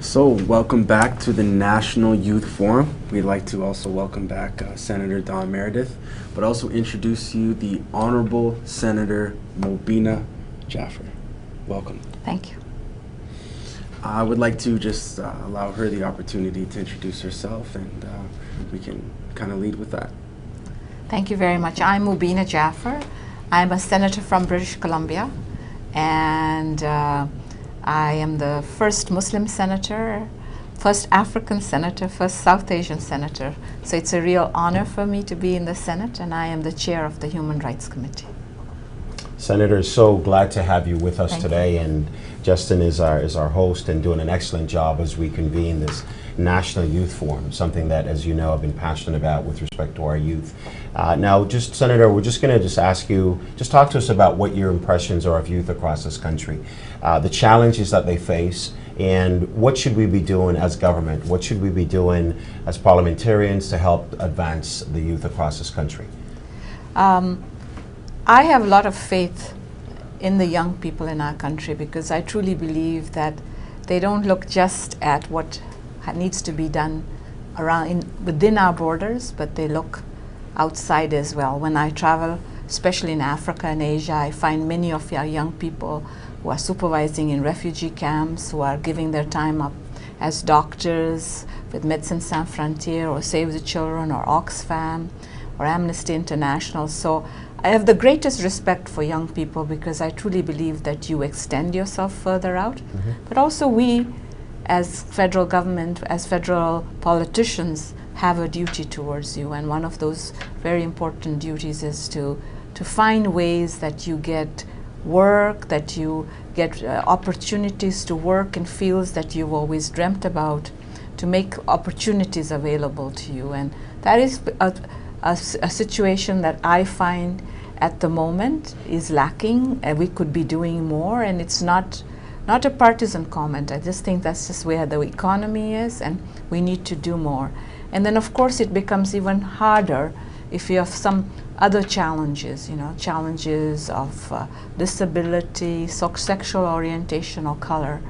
So, welcome back to the National Youth Forum. We'd like to also welcome back Senator Don Meredith, but also introduce you the Honorable Senator Mobina Jaffer. Welcome. Thank you. I would like to just allow her the opportunity to introduce herself, and we can kind of lead with that. Thank you very much. I'm Mobina Jaffer. I'm a senator from British Columbia, and I am the first Muslim senator, first African senator, first South Asian senator. So it's a real honor for me to be in the Senate, and I am the chair of the Human Rights Committee. Senator, so glad to have you with us Thank today, you. and Justin is our host and doing an excellent job as we convene this National Youth Forum, something that, as you know, I've been passionate about with respect to our youth. Now, Senator, we're just going to ask you, just talk to us about what your impressions are of youth across this country, the challenges that they face, and what should we be doing as government? What should we be doing as parliamentarians to help advance the youth across this country? I have a lot of faith in the young people in our country because I truly believe that they don't look just at what needs to be done within our borders, but they look outside as well. When I travel, especially in Africa and Asia, I find many of our young people who are supervising in refugee camps, who are giving their time up as doctors with Médecins Sans Frontières or Save the Children or Oxfam or Amnesty International. So I have the greatest respect for young people because I truly believe that you extend yourself further out, but also we as federal government, as federal politicians, have a duty towards you, and one of those very important duties is to find ways that you get work, that you get opportunities to work in fields that you've always dreamt about, to make opportunities available to you. And that is a situation that I find at the moment is lacking, and we could be doing more, and it's not a partisan comment. I just think that's just where the economy is, and we need to do more. And then of course it becomes even harder if you have some other challenges, challenges of disability, sexual orientation or color.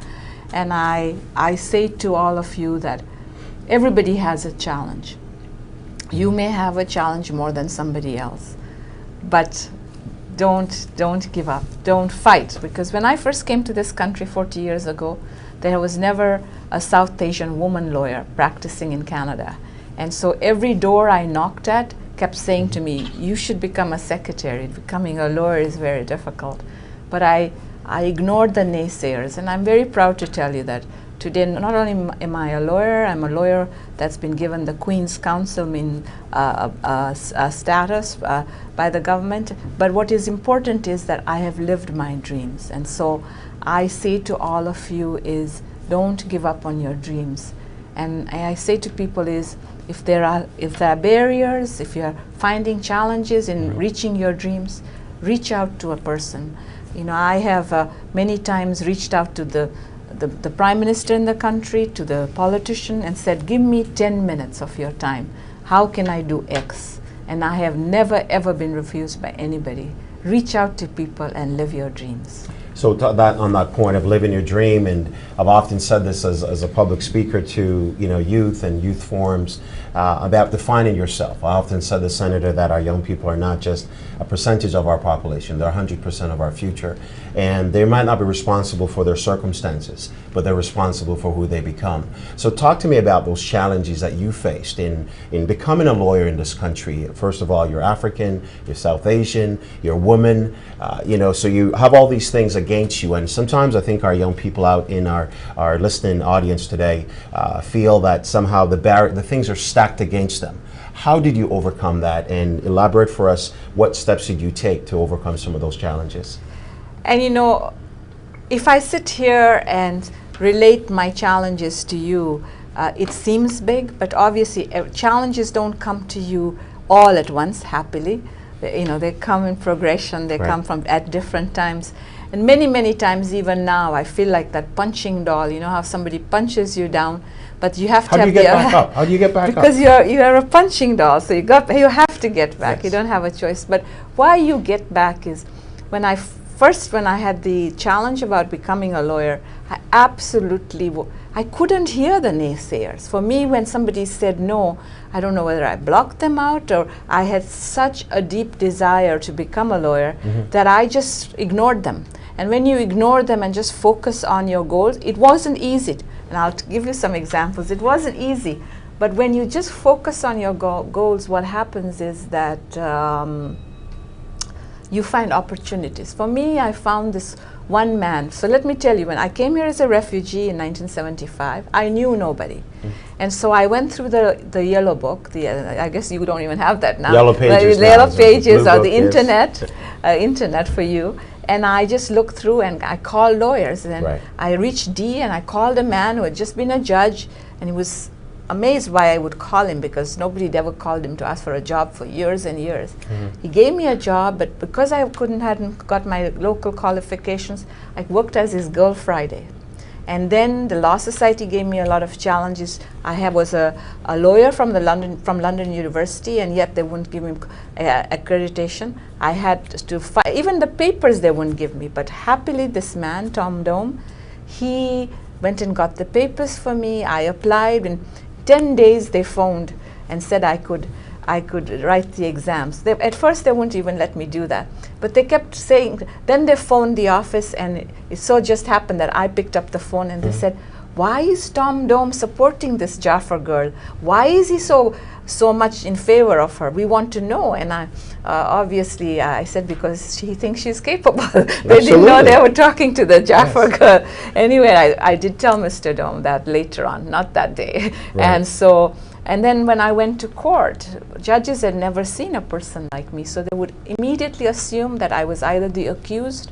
And I say to all of you that everybody has a challenge. You may have a challenge more than somebody else, but don't give up, don't fight. Because when I first came to this country 40 years ago, there was never a South Asian woman lawyer practicing in Canada. And so every door I knocked at kept saying to me, you should become a secretary. Becoming a lawyer is very difficult. But I ignored the naysayers, and I'm very proud to tell you that today, not only am I a lawyer, I'm a lawyer that's been given the Queen's Counsel status by the government. But what is important is that I have lived my dreams. And so I say to all of you is, don't give up on your dreams. And I say to people is, if there are barriers, if you're finding challenges in reaching your dreams, reach out to a person. I have many times reached out to the prime minister in the country, to the politician, and said, give me 10 minutes of your time. How can I do X? And I have never ever been refused by anybody. Reach out to people and live your dreams. So on that point of living your dream, and I've often said this as a public speaker to youth and youth forums about defining yourself. I often said to Senator that our young people are not just a percentage of our population, they're 100% of our future, and they might not be responsible for their circumstances, but they're responsible for who they become. So talk to me about those challenges that you faced in becoming a lawyer in this country. First of all, you're African, you're South Asian, you're a woman, so you have all these things against you, and sometimes I think our young people out in our listening audience today feel that somehow the things are stacked against them. How did you overcome that, and elaborate for us what steps did you take to overcome some of those challenges? And if I sit here and relate my challenges to you, it seems big, but obviously challenges don't come to you all at once happily. They come in progression, they come from at different times. And many times, even now, I feel like that punching doll, how somebody punches you down, but you have to How do you get back up? How do you get back up? Because you're a punching doll, so you have to get back. Yes. You don't have a choice. But why you get back is when I had the challenge about becoming a lawyer, I absolutely I couldn't hear the naysayers. For me, when somebody said no, I don't know whether I blocked them out or I had such a deep desire to become a lawyer that I just ignored them. And when you ignore them and just focus on your goals, it wasn't easy. And I'll give you some examples. It wasn't easy. But when you just focus on your goals, what happens is that you find opportunities. For me, I found this one man. So let me tell you, when I came here as a refugee in 1975, I knew nobody. And so I went through the yellow book. I guess you don't even have that now. Yellow pages. Yellow pages or book, the internet, internet for you. And I just looked through and I called lawyers. And I reached D and I called a man who had just been a judge, and he was amazed why I would call him, because nobody had ever called him to ask for a job for years and years. He gave me a job, but because I hadn't got my local qualifications, I worked as his girl Friday. And then the Law Society gave me a lot of challenges. I was a lawyer from London University, and yet they wouldn't give me accreditation. I had to fight, even the papers they wouldn't give me. But happily, this man, Tom Dome, he went and got the papers for me. I applied. In 10 days, they phoned and said I could write the exams. At first, they wouldn't even let me do that. But they kept saying, then they phoned the office, and it so just happened that I picked up the phone, and they said, why is Tom Dome supporting this Jaffer girl? Why is he so much in favor of her? We want to know. And I obviously, I said, because he thinks she's capable. They didn't know they were talking to the Jaffer girl. Anyway, I did tell Mr. Dome that later on, not that day. And then when I went to court, judges had never seen a person like me, so they would immediately assume that I was either the accused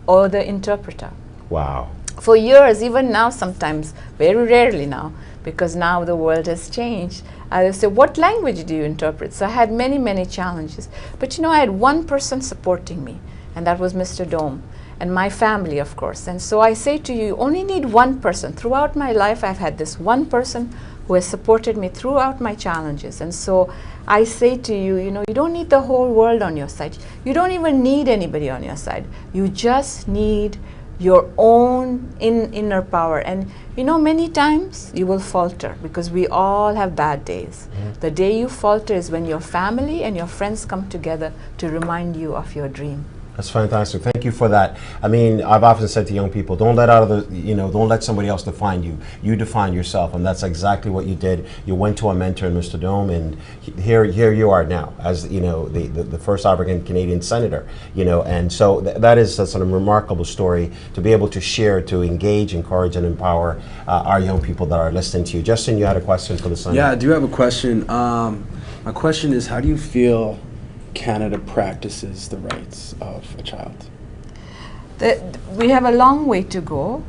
or the interpreter. Wow. For years, even now sometimes, very rarely now, because now the world has changed, I would say, what language do you interpret? So I had many, many challenges. But you know, I had one person supporting me, and that was Mr. Dome, and my family, of course. And so I say to you, you only need one person. Throughout my life, I've had this one person who has supported me throughout my challenges. And so I say to you, you know, you don't need the whole world on your side. You don't even need anybody on your side. You just need your own inner power. And you know, many times you will falter, because we all have bad days. The day you falter is when your family and your friends come together to remind you of your dream. That's fantastic. Thank you for that. I mean, I've often said to young people, don't let somebody else define you. You define yourself, and that's exactly what you did. You went to a mentor, Mr. Dome, and here you are now as, you know, the first African Canadian senator. You know, and so that's a remarkable story to be able to share, to engage, encourage, and empower our young people that are listening to you. Justin, you had a question for the senator. Yeah, I do have a question. My question is, how do you feel Canada practices the rights of a child? We have a long way to go.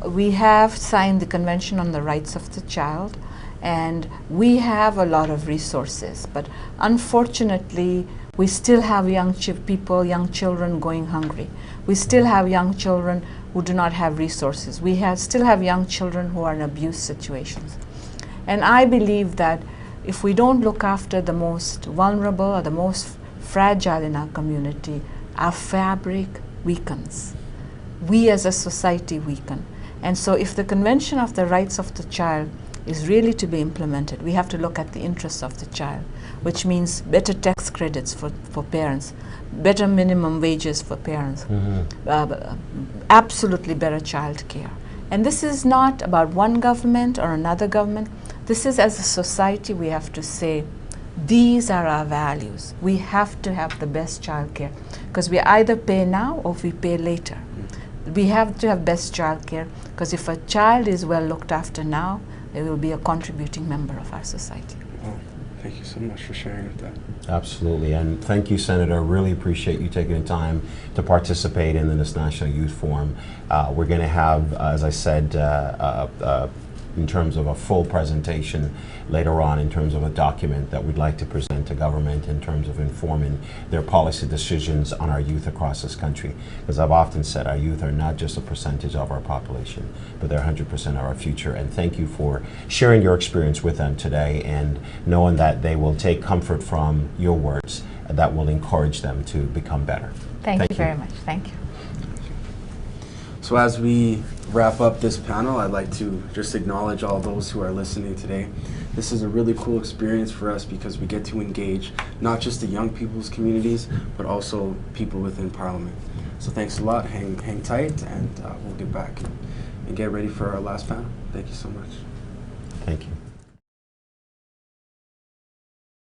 We have signed the Convention on the Rights of the Child, and we have a lot of resources. But unfortunately, we still have young children going hungry. We still have young children who do not have resources. We still have young children who are in abuse situations. And I believe that if we don't look after the most vulnerable or the most fragile in our community, our fabric weakens. We as a society weaken. And so if the Convention of the Rights of the Child is really to be implemented, we have to look at the interests of the child, which means better tax credits for parents, better minimum wages for parents, absolutely better child care. And this is not about one government or another government. This is, as a society, we have to say, these are our values. We have to have the best child care, because we either pay now or we pay later. We have to have best child care, because if a child is well looked after now, they will be a contributing member of our society. Oh, thank you so much for sharing with that. Absolutely, and thank you, Senator. Really appreciate you taking the time to participate in this National Youth Forum. We're going to have, as I said, in terms of a full presentation later on, in terms of a document that we'd like to present to government in terms of informing their policy decisions on our youth across this country. Because I've often said our youth are not just a percentage of our population, but they're 100% of our future. And thank you for sharing your experience with them today, and knowing that they will take comfort from your words that will encourage them to become better. Thank you very much. Thank you. So as we wrap up this panel, I'd like to just acknowledge all those who are listening today. This is a really cool experience for us because we get to engage not just the young people's communities, but also people within Parliament. So thanks a lot, hang tight, and we'll get back and get ready for our last panel. Thank you so much. Thank you.